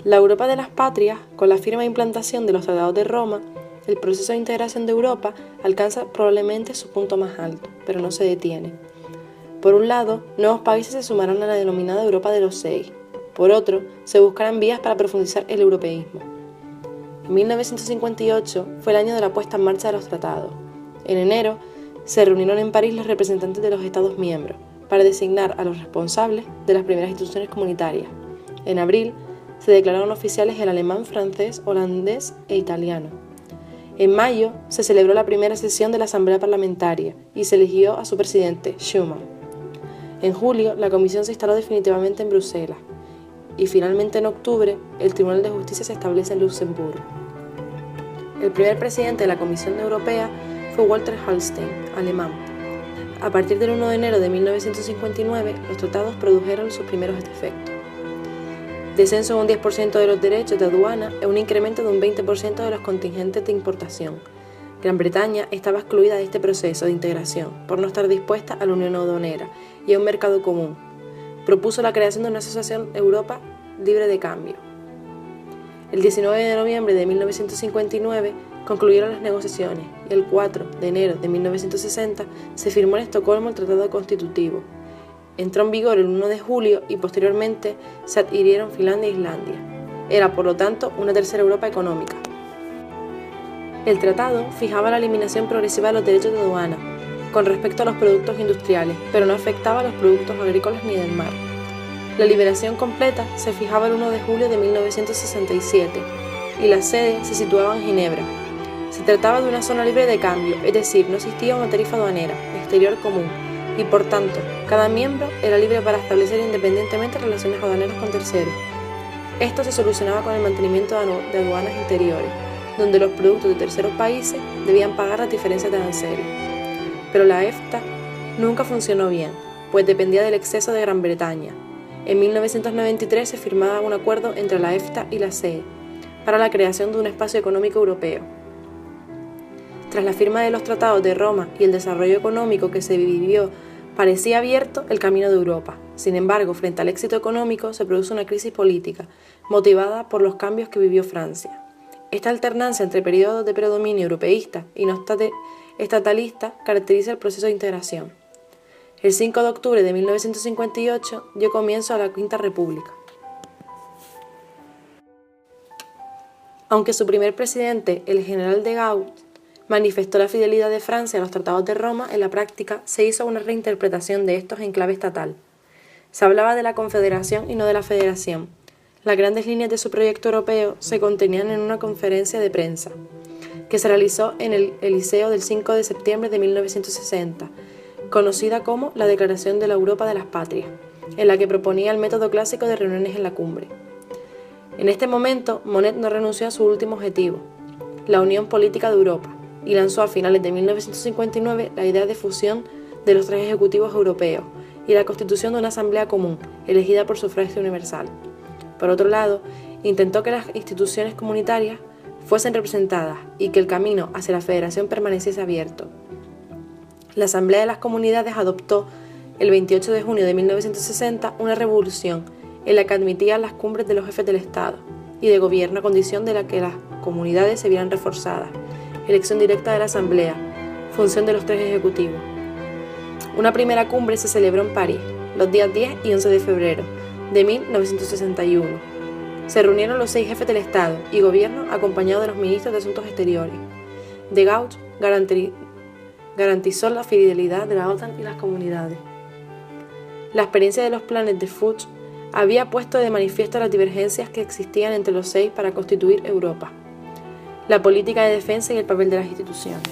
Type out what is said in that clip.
La Europa de las Patrias, con la firme implantación de los Tratados de Roma, el proceso de integración de Europa alcanza probablemente su punto más alto, pero no se detiene. Por un lado, nuevos países se sumarán a la denominada Europa de los Seis. Por otro, se buscarán vías para profundizar el europeísmo. En 1958 fue el año de la puesta en marcha de los tratados. En enero, se reunieron en París los representantes de los Estados miembros para designar a los responsables de las primeras instituciones comunitarias. En abril, se declararon oficiales el alemán, francés, holandés e italiano. En mayo, se celebró la primera sesión de la Asamblea Parlamentaria y se eligió a su presidente, Schuman. En julio, la Comisión se instaló definitivamente en Bruselas y finalmente en octubre, el Tribunal de Justicia se establece en Luxemburgo. El primer presidente de la Comisión Europea fue Walter Hallstein, alemán. A partir del 1 de enero de 1959, los tratados produjeron sus primeros efectos. Descenso de un 10% de los derechos de aduana y un incremento de un 20% de los contingentes de importación. Gran Bretaña estaba excluida de este proceso de integración por no estar dispuesta a la unión aduanera y a un mercado común. Propuso la creación de una asociación Europa libre de cambio. El 19 de noviembre de 1959 concluyeron las negociaciones y el 4 de enero de 1960 se firmó en Estocolmo el Tratado Constitutivo. Entró en vigor el 1 de julio y posteriormente se adhirieron Finlandia e Islandia. Era, por lo tanto, una tercera Europa económica. El tratado fijaba la eliminación progresiva de los derechos de aduana con respecto a los productos industriales, pero no afectaba a los productos agrícolas ni del mar. La liberación completa se fijaba el 1 de julio de 1967 y la sede se situaba en Ginebra. Se trataba de una zona libre de cambio, es decir, no existía una tarifa aduanera exterior común y, por tanto, cada miembro era libre para establecer independientemente relaciones aduaneras con terceros. Esto se solucionaba con el mantenimiento de aduanas interiores, donde los productos de terceros países debían pagar las diferencias de aranceles. Pero la EFTA nunca funcionó bien, pues dependía del exceso de Gran Bretaña. En 1993 se firmaba un acuerdo entre la EFTA y la CE para la creación de un espacio económico europeo. Tras la firma de los tratados de Roma y el desarrollo económico que se vivió, parecía abierto el camino de Europa. Sin embargo, frente al éxito económico se produce una crisis política, motivada por los cambios que vivió Francia. Esta alternancia entre periodos de predominio europeísta y no estatalista caracteriza el proceso de integración. El 5 de octubre de 1958 dio comienzo a la Quinta República. Aunque su primer presidente, el general de Gaulle, manifestó la fidelidad de Francia a los tratados de Roma, en la práctica se hizo una reinterpretación de estos en clave estatal. Se hablaba de la confederación y no de la federación. Las grandes líneas de su proyecto europeo se contenían en una conferencia de prensa que se realizó en el Eliseo del 5 de septiembre de 1960, conocida como la Declaración de la Europa de las Patrias, en la que proponía el método clásico de reuniones en la cumbre. En este momento, Monnet no renunció a su último objetivo, la unión política de Europa, y lanzó a finales de 1959 la idea de fusión de los tres ejecutivos europeos y la constitución de una asamblea común, elegida por sufragio universal. Por otro lado, intentó que las instituciones comunitarias fuesen representadas y que el camino hacia la federación permaneciese abierto. La Asamblea de las Comunidades adoptó el 28 de junio de 1960 una resolución en la que admitía las cumbres de los jefes del Estado y de gobierno a condición de que las comunidades se vieran reforzadas, elección directa de la Asamblea, función de los tres ejecutivos. Una primera cumbre se celebró en París, los días 10 y 11 de febrero de 1961. Se reunieron los 6 jefes del Estado y Gobierno acompañados de los ministros de Asuntos Exteriores. De Gaulle garantizó la fidelidad de la OTAN y las comunidades. La experiencia de los planes de Foch había puesto de manifiesto las divergencias que existían entre los 6 para constituir Europa, la política de defensa y el papel de las instituciones.